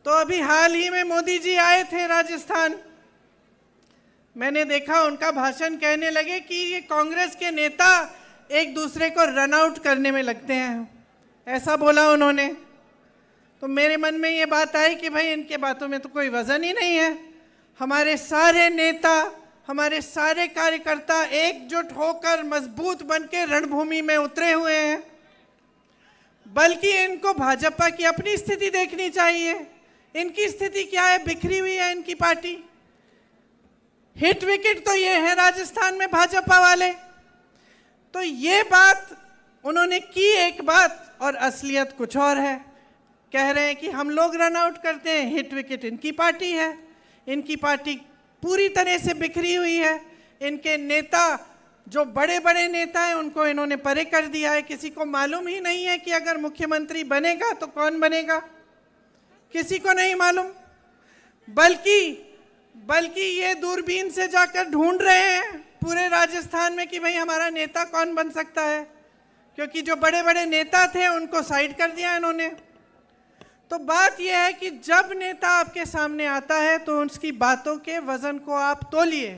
तो अभी हाल ही में मोदी जी आए थे राजस्थान। मैंने देखा उनका भाषण, कहने लगे कि ये कांग्रेस के नेता एक दूसरे को रन आउट करने में लगते हैं, ऐसा बोला उन्होंने। तो मेरे मन में ये बात आई कि भाई इनके बातों में तो कोई वजन ही नहीं है। हमारे सारे नेता, हमारे सारे कार्यकर्ता एकजुट होकर मजबूत बनकर रणभूमि में उतरे हुए हैं। बल्कि इनको भाजपा की अपनी स्थिति देखनी चाहिए। इनकी स्थिति क्या है? बिखरी हुई है इनकी पार्टी। हिट विकेट तो ये है राजस्थान में भाजपा वाले। तो ये बात उन्होंने की एक बात, और असलियत कुछ और है। कह रहे हैं कि हम लोग रन आउट करते हैं, हिट विकेट इनकी पार्टी है। इनकी पार्टी पूरी तरह से बिखरी हुई है। इनके नेता, जो बड़े बड़े नेता हैं, उनको इन्होंने परे कर दिया है। किसी को मालूम ही नहीं है कि अगर मुख्यमंत्री बनेगा तो कौन बनेगा, किसी को नहीं मालूम। बल्कि ये दूरबीन से जाकर ढूंढ रहे हैं पूरे राजस्थान में कि भाई हमारा नेता कौन बन सकता है, क्योंकि जो बड़े बड़े नेता थे उनको साइड कर दिया इन्होंने। तो बात यह है कि जब नेता आपके सामने आता है तो उसकी बातों के वजन को आप तोलिए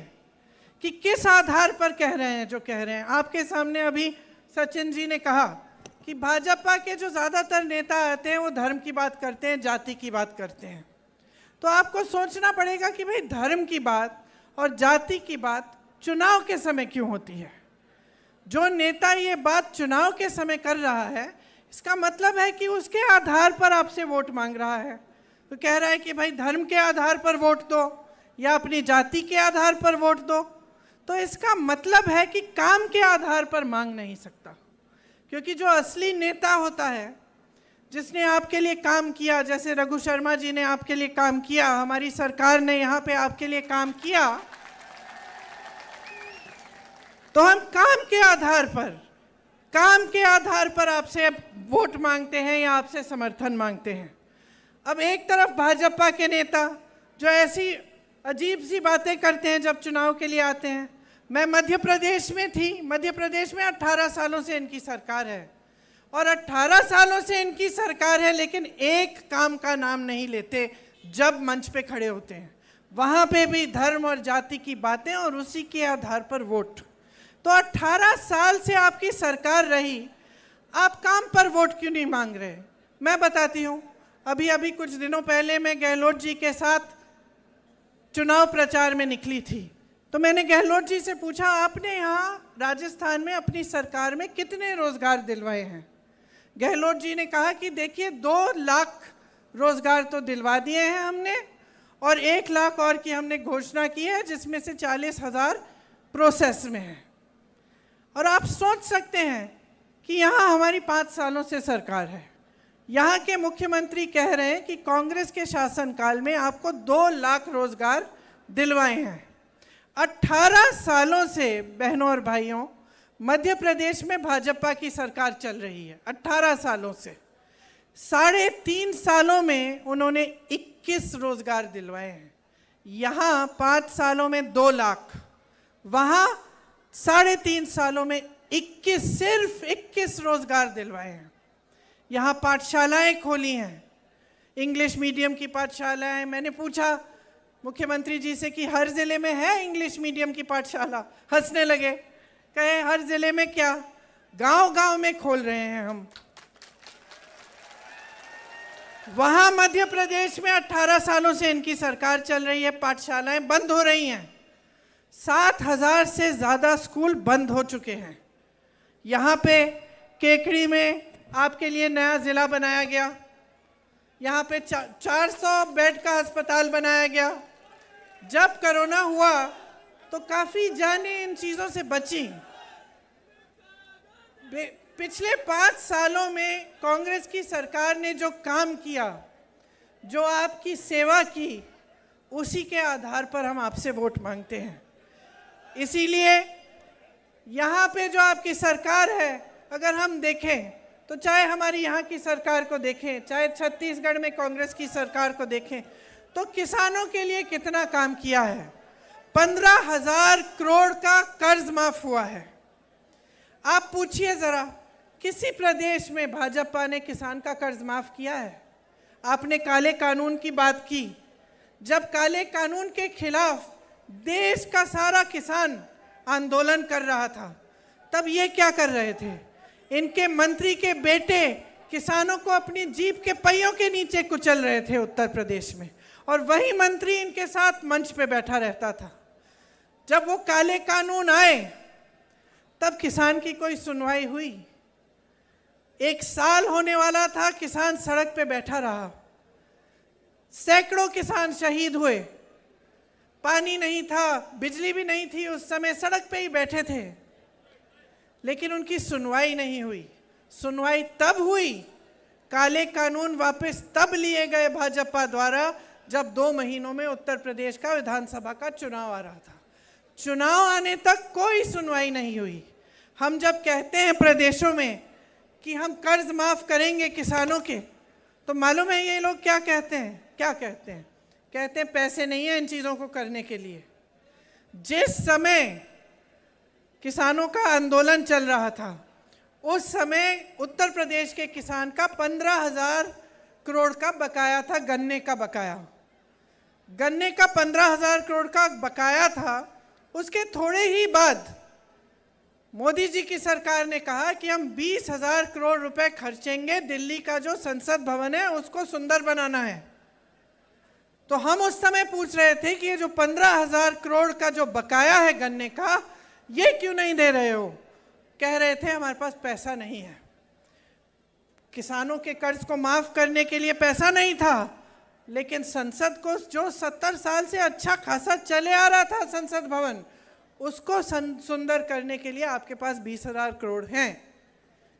कि किस आधार पर कह रहे हैं जो कह रहे हैं। आपके सामने अभी सचिन जी ने कहा कि भाजपा के जो ज़्यादातर नेता आते हैं वो धर्म की बात करते हैं, जाति की बात करते हैं। तो आपको सोचना पड़ेगा कि भाई धर्म की बात और जाति की बात चुनाव के समय क्यों होती है। जो नेता ये बात चुनाव के समय कर रहा है, इसका मतलब है कि उसके आधार पर आपसे वोट मांग रहा है। तो कह रहा है कि भाई धर्म के आधार पर वोट दो या अपनी जाति के आधार पर वोट दो। तो इसका मतलब है कि काम के आधार पर मांग नहीं सकता, क्योंकि जो असली नेता होता है, जिसने आपके लिए काम किया, जैसे रघु शर्मा जी ने आपके लिए काम किया, हमारी सरकार ने यहाँ पे आपके लिए काम किया, तो हम काम के आधार पर आपसे वोट मांगते हैं या आपसे समर्थन मांगते हैं। अब एक तरफ भाजपा के नेता जो ऐसी अजीब सी बातें करते हैं जब चुनाव के लिए आते हैं। मैं मध्य प्रदेश में थी, मध्य प्रदेश में 18 सालों से इनकी सरकार है, और 18 सालों से इनकी सरकार है, लेकिन एक काम का नाम नहीं लेते। जब मंच पे खड़े होते हैं वहाँ पे भी धर्म और जाति की बातें और उसी के आधार पर वोट। तो 18 साल से आपकी सरकार रही, आप काम पर वोट क्यों नहीं मांग रहे? मैं बताती हूँ। अभी कुछ दिनों पहले मैं गहलोत जी के साथ चुनाव प्रचार में निकली थी। तो मैंने गहलोत जी से पूछा, आपने यहाँ राजस्थान में अपनी सरकार में कितने रोजगार दिलवाए हैं? गहलोत जी ने कहा कि देखिए 2 लाख रोजगार तो दिलवा दिए हैं हमने, और 1 लाख और की हमने घोषणा की है, जिसमें से 40,000 प्रोसेस में है। और आप सोच सकते हैं कि यहाँ हमारी 5 सालों से सरकार है, यहाँ के मुख्यमंत्री कह रहे हैं कि कांग्रेस के शासनकाल में आपको 2 लाख रोजगार दिलवाए हैं। 18 सालों से बहनों और भाइयों मध्य प्रदेश में भाजपा की सरकार चल रही है। 18 सालों से 3.5 सालों में उन्होंने 21 रोजगार दिलवाए हैं। यहाँ 5 सालों में 2 लाख, वहाँ 3.5 सालों में 21, सिर्फ 21 रोजगार दिलवाए हैं। यहाँ पाठशालाएं खोली हैं, इंग्लिश मीडियम की पाठशालाएं। मैंने पूछा मुख्यमंत्री जी से कि हर जिले में है इंग्लिश मीडियम की पाठशाला? हंसने लगे, कहे हर जिले में क्या, गांव-गांव में खोल रहे हैं हम। वहां मध्य प्रदेश में 18 सालों से इनकी सरकार चल रही है, पाठशालाएं बंद हो रही हैं। 7,000 से ज्यादा स्कूल बंद हो चुके हैं। यहाँ पे केकड़ी में आपके लिए नया जिला बनाया गया, यहाँ पे 400 बेड का अस्पताल बनाया गया। जब कोरोना हुआ तो काफ़ी जानें इन चीज़ों से बची। पिछले 5 सालों में कांग्रेस की सरकार ने जो काम किया, जो आपकी सेवा की, उसी के आधार पर हम आपसे वोट मांगते हैं। इसीलिए यहाँ पे जो आपकी सरकार है, अगर हम देखें तो चाहे हमारी यहाँ की सरकार को देखें, चाहे छत्तीसगढ़ में कांग्रेस की सरकार को देखें, तो किसानों के लिए कितना काम किया है। 15,000 करोड़ का कर्ज माफ हुआ है। आप पूछिए जरा, किसी प्रदेश में भाजपा ने किसान का कर्ज माफ किया है? आपने काले कानून की बात की। जब काले कानून के खिलाफ देश का सारा किसान आंदोलन कर रहा था, तब ये क्या कर रहे थे? इनके मंत्री के बेटे किसानों को अपनी जीप के पहियों के नीचे कुचल रहे थे उत्तर प्रदेश में, और वही मंत्री इनके साथ मंच पे बैठा रहता था। जब वो काले कानून आए तब किसान की कोई सुनवाई हुई? 1 साल होने वाला था, किसान सड़क पे बैठा रहा, सैकड़ों किसान शहीद हुए। पानी नहीं था, बिजली भी नहीं थी, उस समय सड़क पे ही बैठे थे, लेकिन उनकी सुनवाई नहीं हुई। सुनवाई तब हुई, काले कानून वापस तब लिए गए भाजपा द्वारा जब 2 महीनों में उत्तर प्रदेश का विधानसभा का चुनाव आ रहा था। चुनाव आने तक कोई सुनवाई नहीं हुई। हम जब कहते हैं प्रदेशों में कि हम कर्ज माफ करेंगे किसानों के, तो मालूम है ये लोग क्या कहते हैं? क्या कहते हैं? कहते हैं पैसे नहीं है इन चीज़ों को करने के लिए। जिस समय किसानों का आंदोलन चल रहा था, उस समय उत्तर प्रदेश के किसान का 15,000 करोड़ का बकाया था, गन्ने का बकाया। गन्ने का 15,000 करोड़ का बकाया था। उसके थोड़े ही बाद मोदी जी की सरकार ने कहा कि हम 20,000 करोड़ रुपए खर्चेंगे, दिल्ली का जो संसद भवन है उसको सुंदर बनाना है। तो हम उस समय पूछ रहे थे कि ये जो 15,000 करोड़ का जो बकाया है गन्ने का, ये क्यों नहीं दे रहे हो? कह रहे थे हमारे पास पैसा नहीं है। किसानों के कर्ज को माफ करने के लिए पैसा नहीं था, लेकिन संसद को जो 70 साल से अच्छा खासा चले आ रहा था संसद भवन, उसको सुंदर करने के लिए आपके पास 20,000 करोड़ हैं।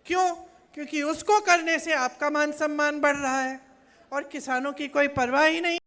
क्यों? क्योंकि उसको करने से आपका मान सम्मान बढ़ रहा है और किसानों की कोई परवाह ही नहीं।